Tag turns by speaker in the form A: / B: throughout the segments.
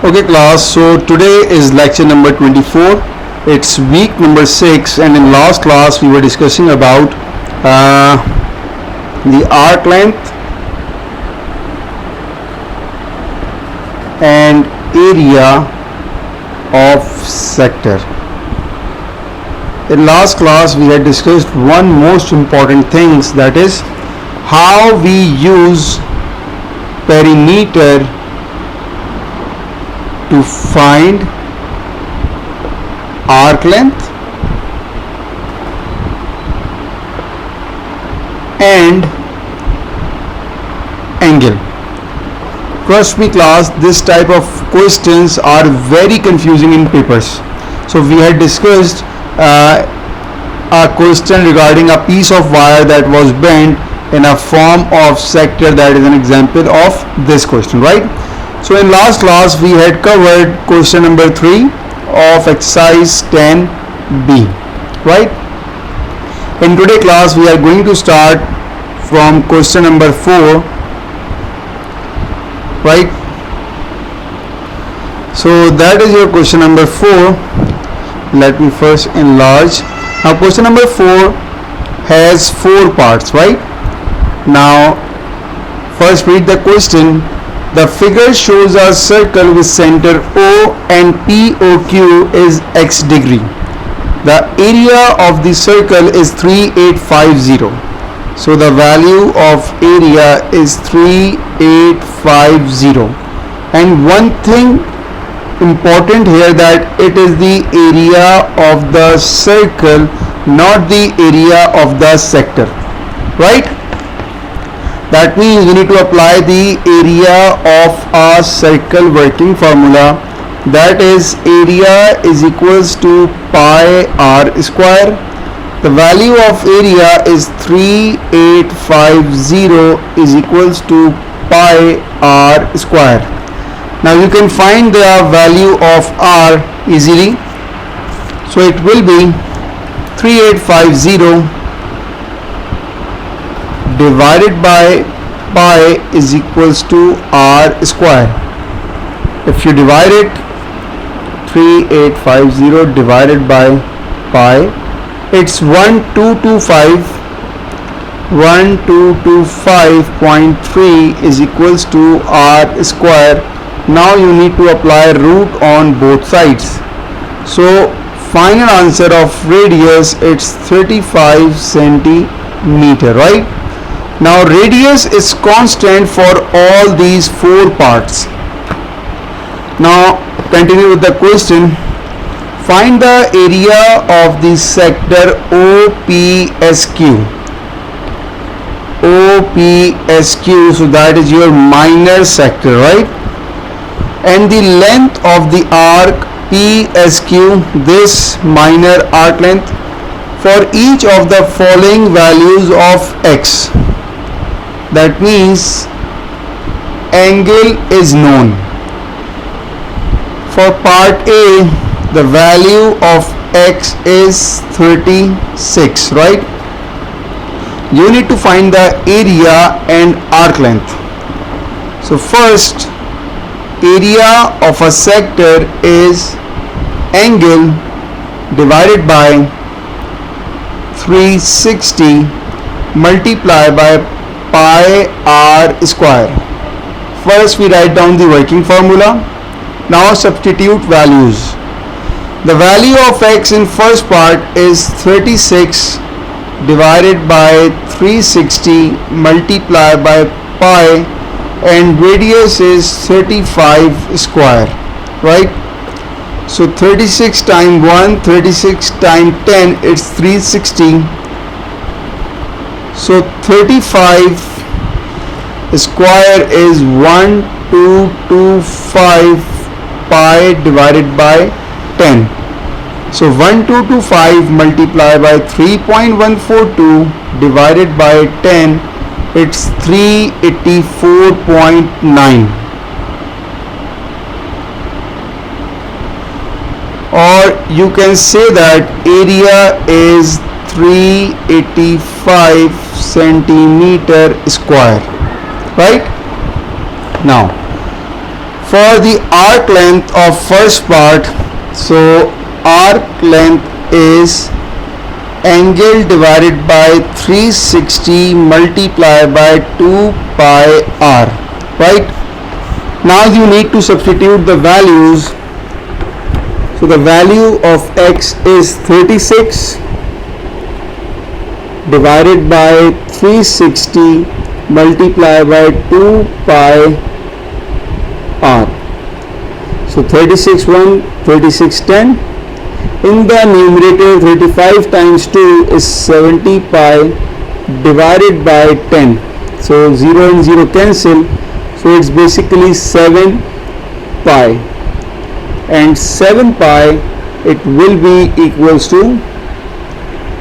A: Okay class, so today is lecture number 24. It's week number 6, and in last class we were discussing about the arc length and area of sector. In last class we had discussed one most important thing, that is how we use perimeter to find arc length and angle. Trust me class, this type of questions are very confusing in papers. So we had discussed a question regarding a piece of wire that was bent in a form of sector, that is an example of this question, right? So in last class we had covered question number 3 of exercise 10b, right? In today's class we are going to start from question number 4, right? So that is your question number 4. Let me first enlarge. Now question number 4 has 4 parts, right? Now first read the question. The figure shows a circle with center O and POQ is x degree. The area of the circle is 3850. So the value of area is 3850. And one thing important here, that it is the area of the circle, not the area of the sector, right? That means we need to apply the area of a circle working formula, that is area is equals to pi r square. The value of area is 3850 is equals to pi r square. Now you can find the value of r easily. So it will be 3850 divided by pi is equals to r square. If you divide it, 3850 divided by pi, it's 1225.3 is equals to r square. Now you need to apply root on both sides. So final answer of radius, it's 35 centimeter, right? Now radius is constant for all these 4 parts. Now continue with the question. Find the area of the sector OPSQ. OPSQ, so that is your minor sector, right? And the length of the arc PSQ, this minor arc length, for each of the following values of x. That means angle is known. For part A, the value of x is 36, right? You need to find the area and arc length. So first, area of a sector is angle divided by 360 multiplied by pi r square. First we write down the working formula. Now substitute values. The value of x in first part is 36 divided by 360 multiplied by pi, and radius is 35 square, right? So 36 times 1, 36 times 10, it's 360. So 35 square is 1225 pi divided by 10. So 1225 multiplied by 3.142 divided by 10, it's 384.9. Or you can say that area is 385 centimeter square, right? Now For the arc length of first part, so arc length is angle divided by 360 multiplied by 2 pi r, right? Now you need to substitute the values. So the value of x is 36 divided by 360 multiplied by 2 pi r. So 36 1, 36 10. In the numerator, 35 times 2 is 70 pi divided by 10. So 0 and 0 cancel. So it's basically 7 pi. And 7 pi, it will be equals to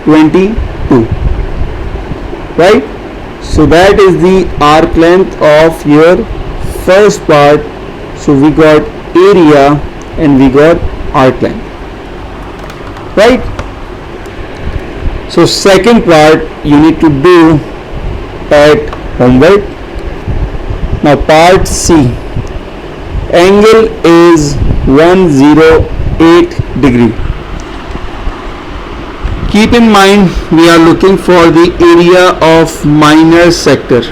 A: 22. Right? So that is the arc length of your first part. So we got area and we got arc length. Right? So second part you need to do at homework. Now part C. Angle is 108 degree. Keep in mind we are looking for the area of minor sector.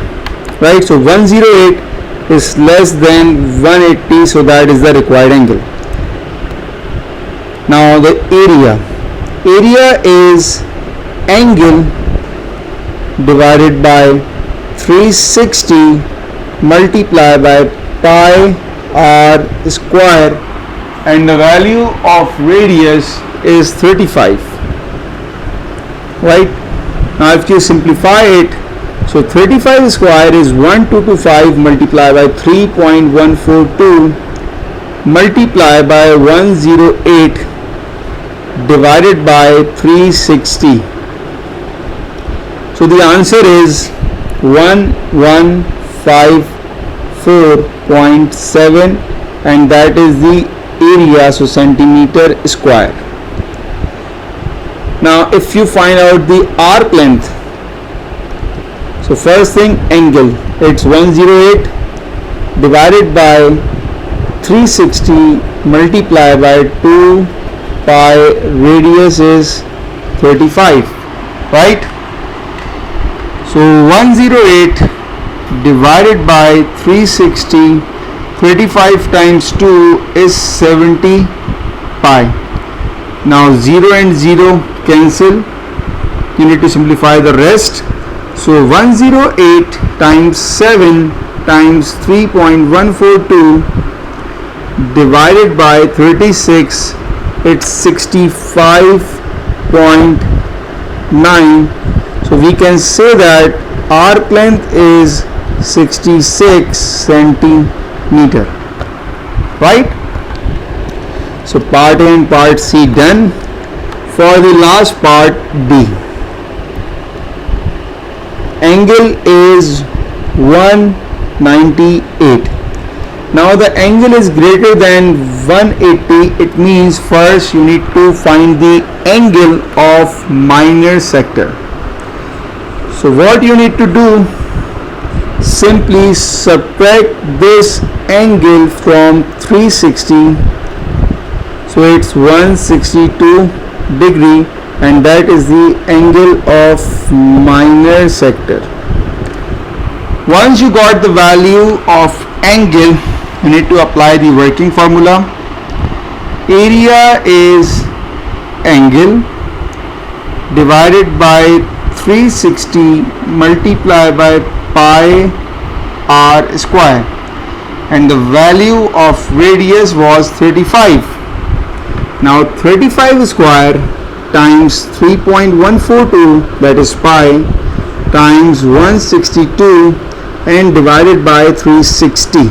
A: Right? So 108 is less than 180, so that is the required angle. Now the area is angle divided by 360 multiplied by pi r square, and the value of radius is 35. Right? Now if you simplify it, so 35 square is 1225 multiplied by 3.142 multiplied by 108 divided by 360. So the answer is 1154.7, and that is the area, so centimeter square. Now if you find out the arc length, so first thing, angle, it's 108 divided by 360 multiplied by 2 pi, radius is 35, right? So 108 divided by 360, 35 times 2 is 70 pi. Now 0 and 0 cancel, you need to simplify the rest. So 108 times 7 times 3.142 divided by 36, it's 65.9. So we can say that arc length is 66 centimeter. Right? So part A and part C done. For the last part, D. Angle is 198. Now the angle is greater than 180. It means first you need to find the angle of minor sector. So what you need to do, simply subtract this angle from 360. So it's 162 degree, and that is the angle of minor sector. Once you got the value of angle, you need to apply the working formula. Area is angle divided by 360 multiplied by pi r square, and the value of radius was 35. Now 35 square times 3.142, that is pi, times 162 and divided by 360.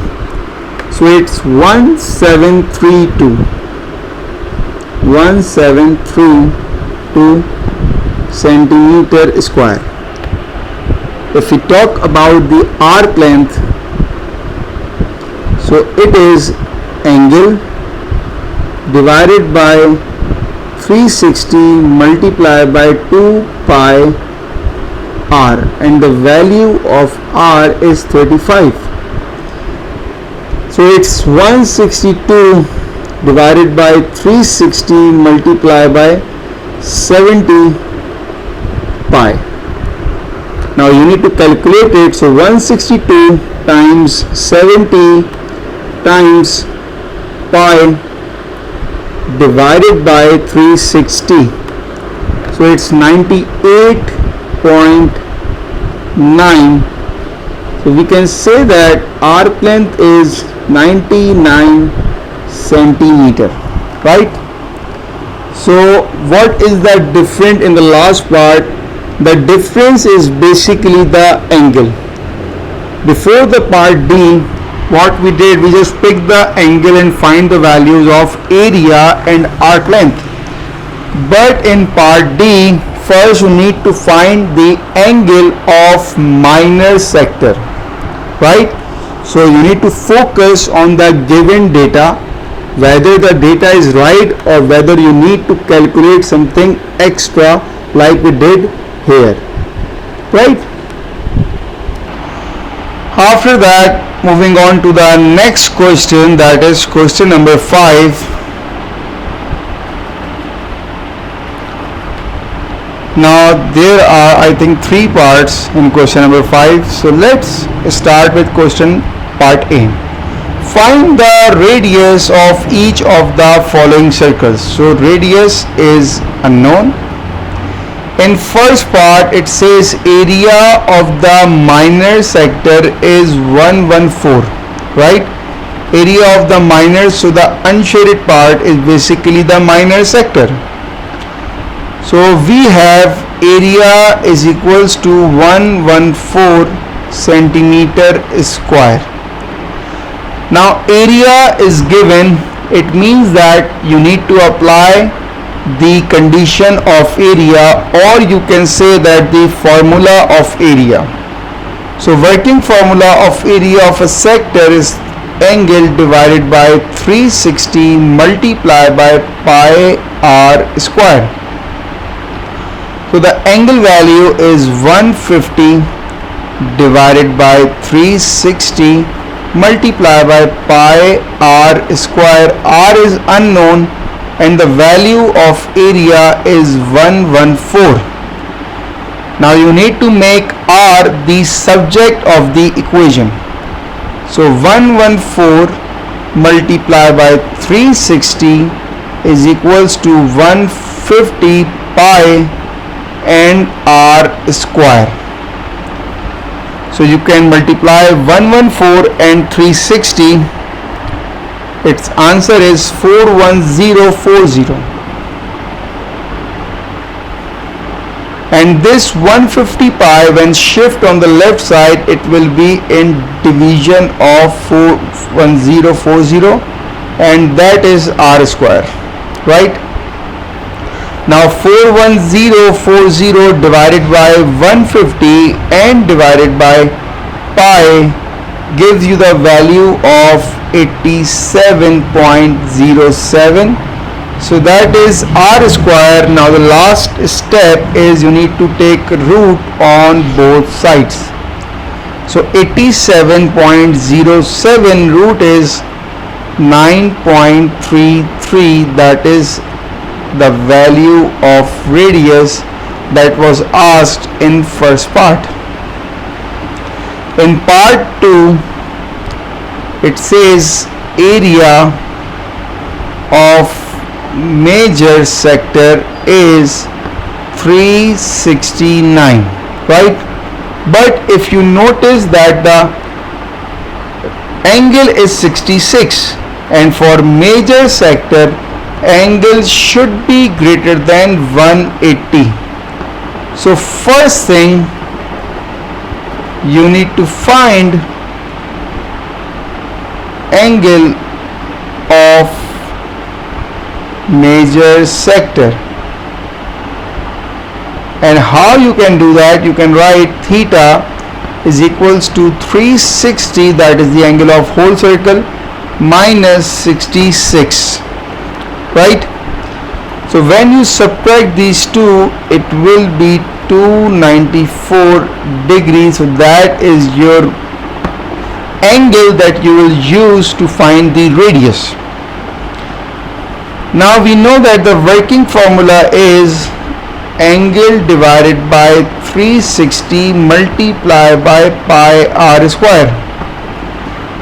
A: So it's 1732 centimeter square. If we talk about the arc length, so it is angle divided by 360 multiplied by 2 pi r, and the value of r is 35. So it's 162 divided by 360 multiplied by 70 pi. Now you need to calculate it. So 162 times 70 times pi divided by 360. So it's 98.9. So we can say that arc length is 99 centimeter, right? So what is the difference in the last part? The difference is basically the angle. Before the part D, what we did, we just picked the angle and find the values of area and arc length. But in part D, first you need to find the angle of minor sector, right? So you need to focus on the given data, whether the data is right or whether you need to calculate something extra like we did here, right? After that, moving on to the next question, that is question number 5. Now there are, I think, 3 parts in question number 5. So let's start with question part A. Find the radius of each of the following circles. So radius is unknown. In first part it says area of the minor sector is 114, right? Area of the minor, so the unshaded part is basically the minor sector. So we have area is equals to 114 centimeter square. Now area is given, it means that you need to apply the condition of area, or you can say that the formula of area. So working formula of area of a sector is angle divided by 360 multiplied by pi r square. So the angle value is 150 divided by 360 multiplied by pi r square. R is unknown and the value of area is 114. Now you need to make r the subject of the equation. So 114 multiplied by 360 is equals to 150 pi and r square. So you can multiply 114 and 360. Its answer is 41040. And this 150 pi, when shift on the left side, it will be in division of 41040, and that is r square, right? Now 41040 divided by 150 and divided by pi gives you the value of 87.07. So that is r square. Now the last step is you need to take root on both sides. So 87.07 root is 9.33. That is the value of radius that was asked in first part. In part 2, it says area of major sector is 369, right? But if you notice that the angle is 66, and for major sector angle should be greater than 180. So first thing, you need to find angle of major sector. And how you can do that? You can write theta is equals to 360, that is the angle of whole circle, minus 66, right? So when you subtract these two, it will be 294 degrees. So that is your angle that you will use to find the radius. Now we know that the working formula is angle divided by 360 multiplied by pi r square.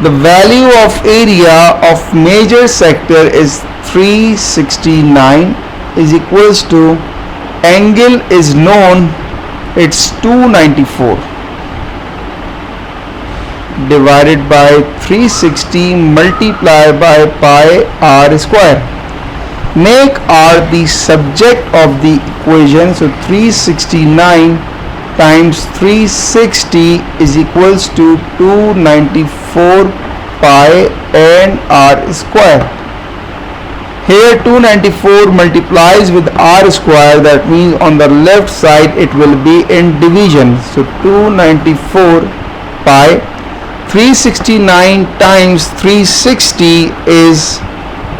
A: The value of area of major sector is 369 is equals to, angle is known, it's 294 divided by 360 multiplied by pi r square. Make r the subject of the equation, so 369 times 360 is equals to 294 pi n r square. Here 294 multiplies with r square, that means on the left side it will be in division, so 294 pi. 369 times 360 is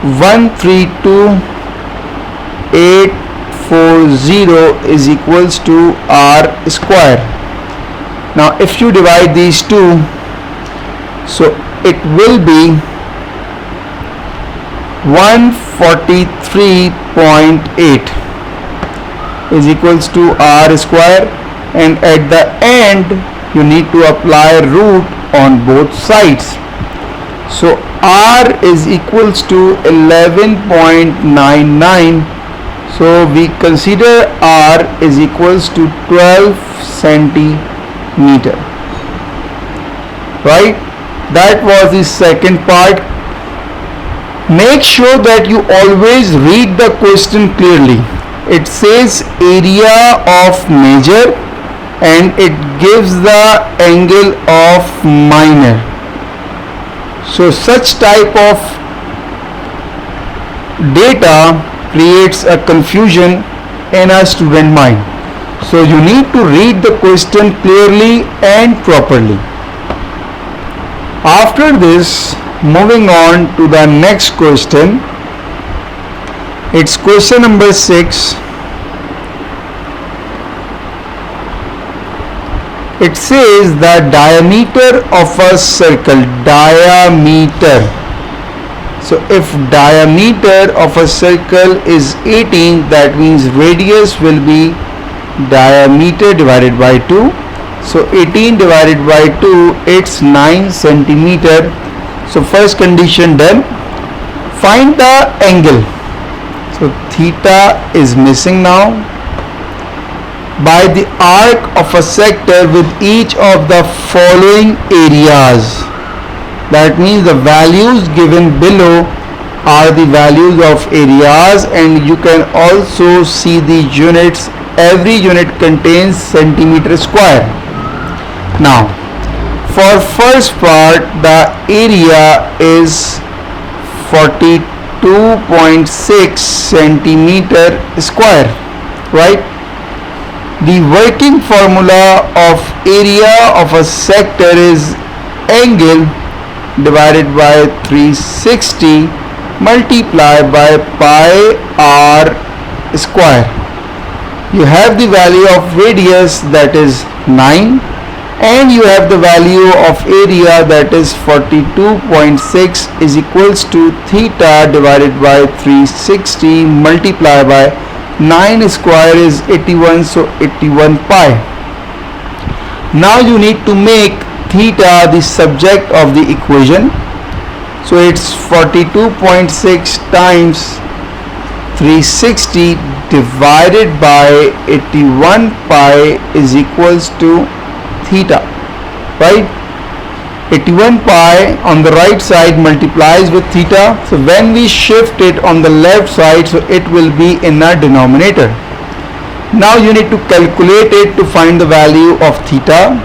A: 132,840 is equals to r square. Now if you divide these two, so it will be 143.8 is equals to r square, and at the end you need to apply root on both sides. So r is equals to 11.99, so we consider r is equals to 12 centimeter, right? That was the second part. Make sure that you always read the question clearly. It says area of major and it gives the angle of minor. So such type of data creates a confusion in a student mind. So you need to read the question clearly and properly. After this, moving on to the next question. It's question number 6. It says the diameter of a circle, diameter. So if diameter of a circle is 18, that means radius will be diameter divided by 2. So 18 divided by 2, it's 9 centimeter. So first condition done. Find the angle. So theta is missing now. By the arc of a sector with each of the following areas. That means the values given below are the values of areas, and you can also see the units. Every unit contains centimeter square. Now for first part, the area is 42.6 centimeter square, right? The working formula of area of a sector is angle divided by 360 multiplied by pi r square. You have the value of radius, that is 9, and you have the value of area, that is 42.6 is equals to theta divided by 360 multiplied by 9 square is 81, so 81 pi. Now you need to make theta the subject of the equation. So it's 42.6 times 360 divided by 81 pi is equals to theta, right? 81 pi on the right side multiplies with theta. So when we shift it on the left side, so it will be in a denominator. Now you need to calculate it to find the value of theta.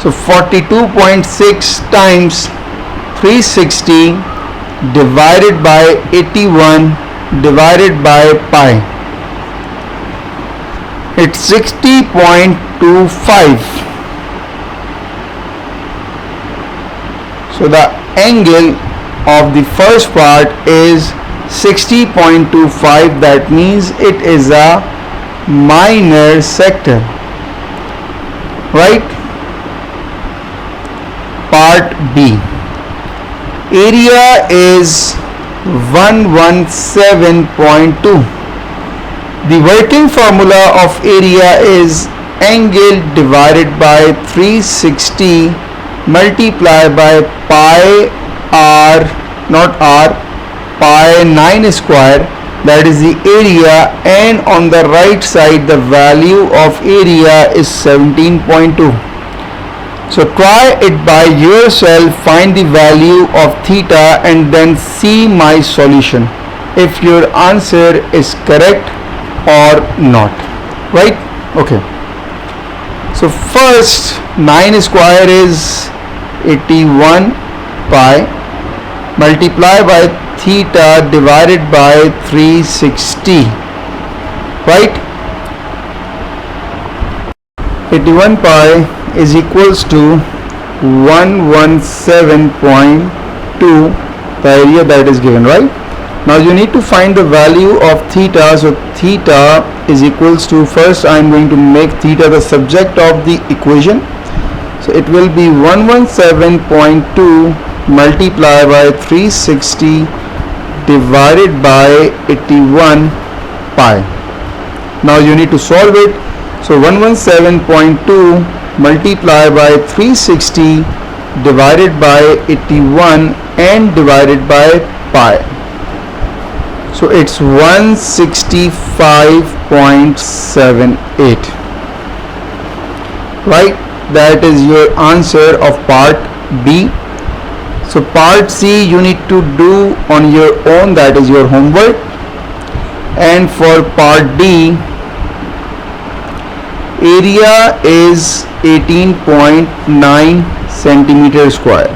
A: So 42.6 times 360 divided by 81 divided by pi. It's 60.25. So the angle of the first part is 60.25. That means it is a minor sector, right? part B. Area is 117.2. The working formula of area is angle divided by 360 multiplied by pi r, not r, pi 9 square, that is the area, and on the right side the value of area is 17.2. So try it by yourself, find the value of theta and then see my solution if your answer is correct or not, right? Okay, so first 9 square is 81 pi multiplied by theta divided by 360, right? 81 pi is equals to 117.2, the area that is given, right? Now you need to find the value of theta. So theta is equals to, first I am going to make theta the subject of the equation. So it will be 117.2 multiplied by 360 divided by 81 pi. Now you need to solve it. So 117.2 multiplied by 360 divided by 81 and divided by pi. So it's 165.78, right? That is your answer of part B. So part C you need to do on your own, that is your homework. And for part D, area is 18.9 centimeter square.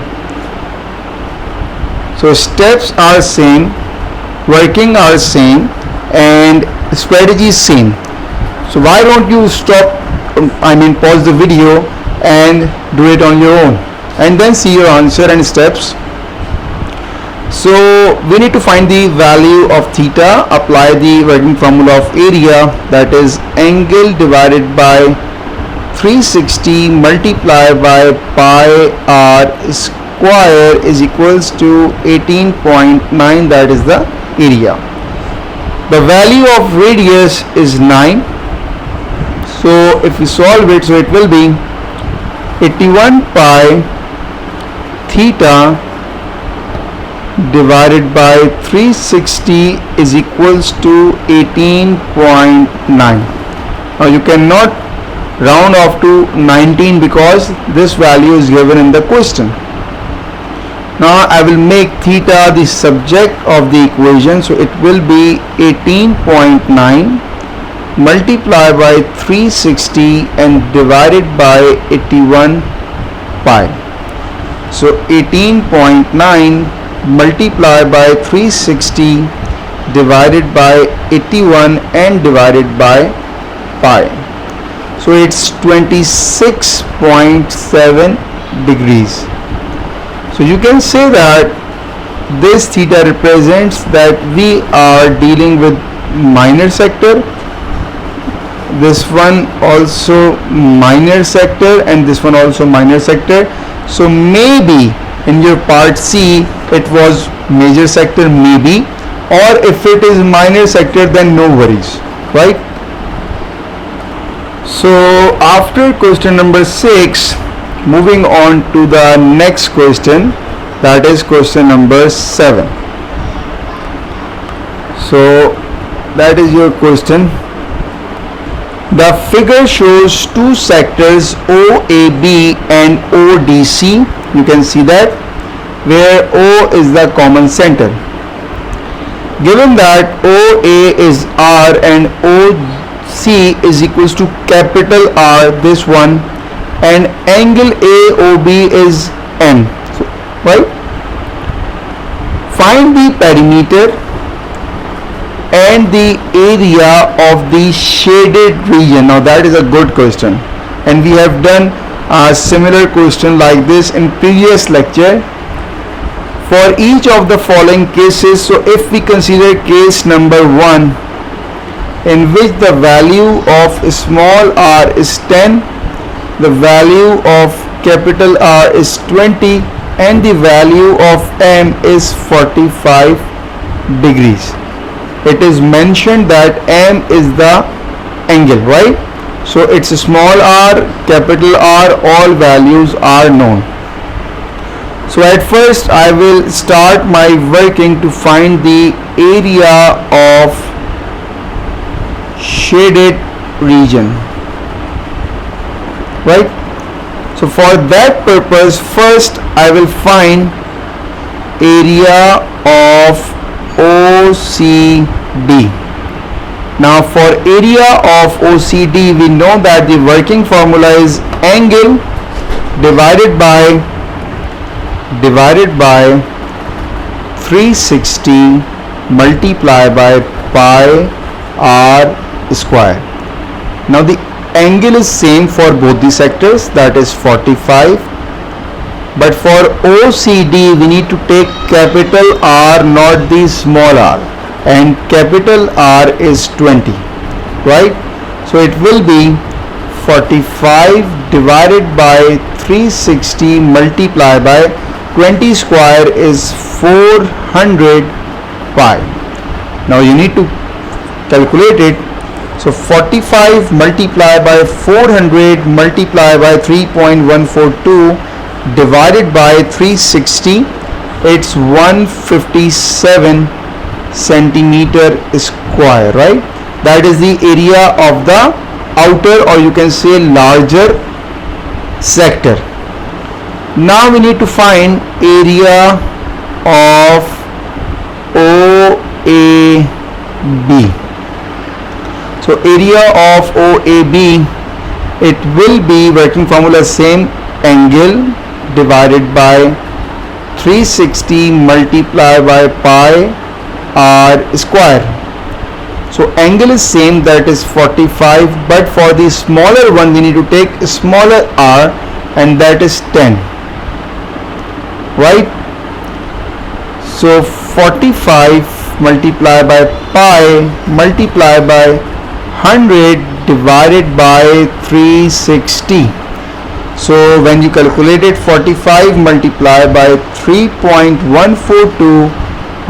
A: So steps are same, working are same, and strategy is same. So why don't you stop, pause the video and do it on your own and then see your answer and steps. So we need to find the value of theta, apply the working formula of area, that is angle divided by 360 multiplied by pi r square is equals to 18.9, that is the area. The value of radius is 9. So if we solve it, so it will be 81 pi theta divided by 360 is equals to 18.9. Now you cannot round off to 19 because this value is given in the question. Now I will make theta the subject of the equation. So it will be 18.9 multiplied by 360 and divided by 81 pi. So 18.9 multiplied by 360 divided by 81 and divided by pi. So it's 26.7 degrees. So you can say that this theta represents that we are dealing with minor sector, this one also minor sector, and this one also minor sector. So maybe in your part C it was major sector, maybe, or if it is minor sector then no worries, right? So after question number 6, moving on to the next question, that is question number 7. So that is your question. The figure shows two sectors OAB and ODC. You can see that, where O is the common center. Given that OA is R and OC is equals to capital R, this one, and angle AOB is N, so, right? Find the perimeter and the area of the shaded region. Now that is a good question, and we have done a similar question like this in previous lecture. For each of the following cases, so if we consider case number 1, in which the value of small r is 10, the value of capital R is 20 and the value of M is 45 degrees. It is mentioned that M is the angle, right? So it's a small r, capital R, all values are known. So at first I will start my working to find the area of shaded region, right? So for that purpose, first I will find area of OCD. Now for area of OCD, we know that the working formula is angle divided by 360 multiplied by pi r square. Now the angle is same for both the sectors, that is 45, but for OCD we need to take capital R, not the small r, and capital R is 20, right? So it will be 45 divided by 360 multiplied by 20 square is 400 pi. Now you need to calculate it. So 45 multiplied by 400 multiplied by 3.142 divided by 360, it's 157 centimeter square, right? That is the area of the outer, or you can say larger sector. Now we need to find area of OAB. So area of OAB, it will be working formula same, angle divided by 360 multiplied by pi r square. So angle is same, that is 45, but for the smaller one we need to take smaller r, and that is 10, right? So 45 multiplied by pi multiplied by 100 divided by 360. So when you calculate it, 45 multiplied by 3.142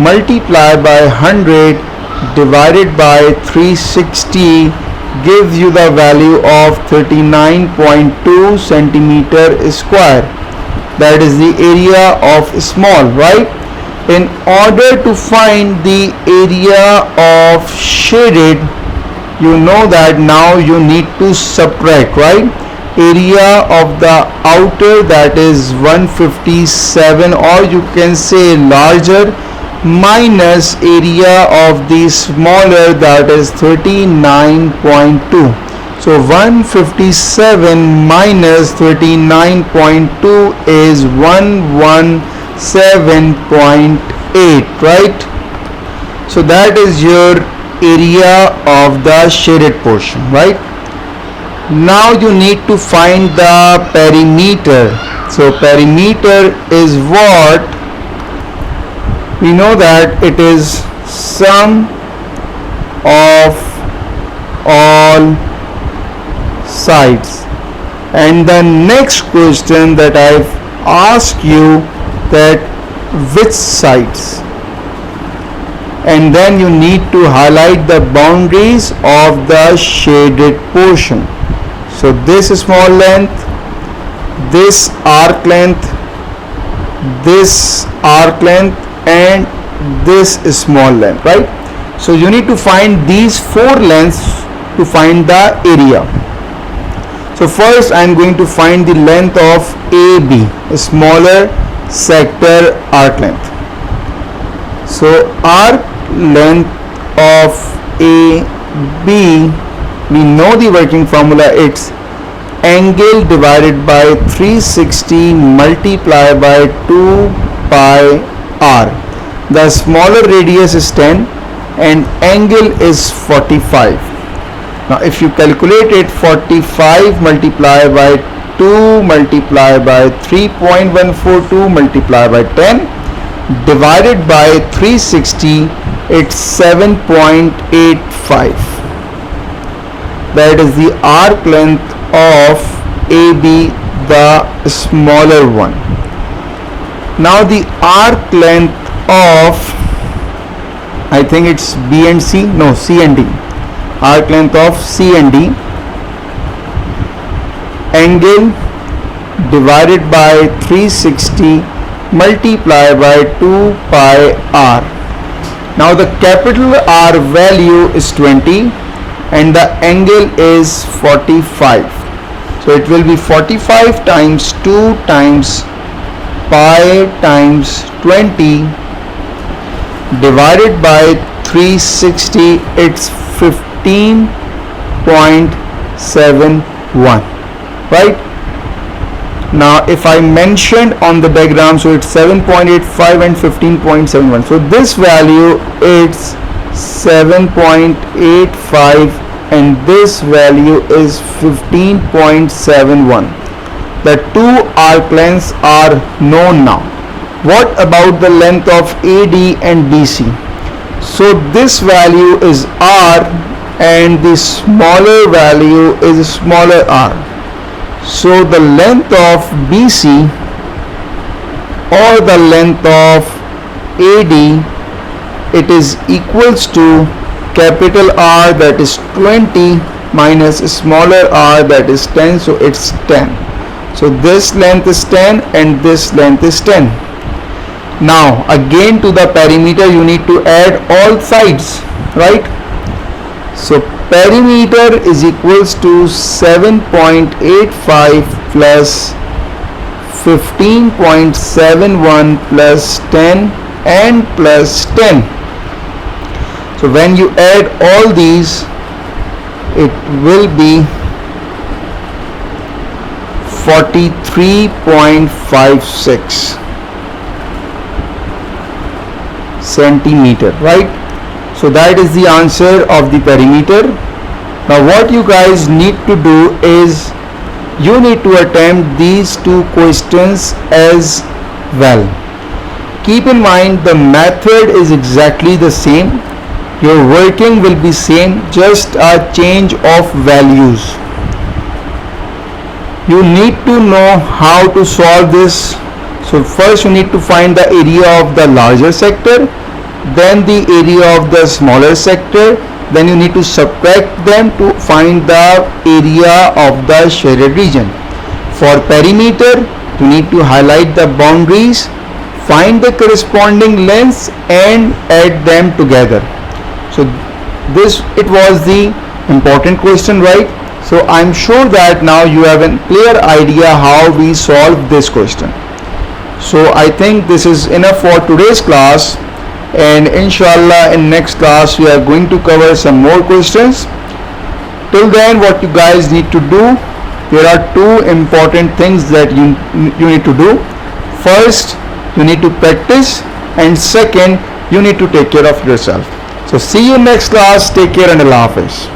A: multiplied by 100 divided by 360 gives you the value of 39.2 centimeter square. That is the area of small, right? In order to find the area of shaded, you know that now you need to subtract, right? Area of the outer, that is 157, or you can say larger, minus area of the smaller, that is 39.2. So 157 minus 39.2 is 117.8, right? So that is your area of the shaded portion, right? Now you need to find the perimeter. So perimeter is what? We know that it is sum of all sides. And the next question that I've asked you, that which sides, and then you need to highlight the boundaries of the shaded portion. So this small length, this arc length, this arc length, and this small length, right? So you need to find these four lengths to find the area. So first I am going to find the length of AB, a smaller sector arc length. So arc length of AB, we know the working formula, it's angle divided by 360 multiplied by 2 pi r. The smaller radius is 10 and angle is 45. Now if you calculate it, 45 multiplied by 2 multiplied by 3.142 multiplied by 10 divided by 360, it's 7.85. That is the arc length of AB the smaller one. Now the arc length of, I think it's B and C, no, C and D, arc length of C and D, angle divided by 360 multiplied by 2 pi r. Now the capital R value is 20 and the angle is 45. So it will be 45 times 2 times pi times 20 divided by 360, it's 15.71, right? Now if I mentioned on the diagram, so it's 7.85 and 15.71, so this value is 7.85 and this value is 15.71. The two arc lengths are known now. What about the length of AD and BC? So this value is R and the smaller value is smaller r. So the length of BC or the length of AD, it is equals to capital R, that is 20, minus smaller r, that is 10, so it's 10. So this length is 10 and this length is 10. Now again to the perimeter you need to add all sides, right? So perimeter is equals to 7.85 plus 15.71 plus 10 and plus 10. So when you add all these, it will be 43.56 centimeter, right? So that is the answer of the perimeter. Now what you guys need to do is you need to attempt these two questions as well. Keep in mind the method is exactly the same. Your working will be same, just a change of values. You need to know how to solve this. So first you need to find the area of the larger sector, then the area of the smaller sector, then you need to subtract them to find the area of the shaded region. For perimeter, you need to highlight the boundaries, find the corresponding lengths and add them together. So this, it was the important question, right? So I'm sure that now you have a clear idea how we solve this question. So I think this is enough for today's class, and inshallah in next class we are going to cover some more questions. Till then, what you guys need to do, there are two important things that you need to do. First, you need to practice, and second, you need to take care of yourself. So see you next class. Take care and Allah Hafiz.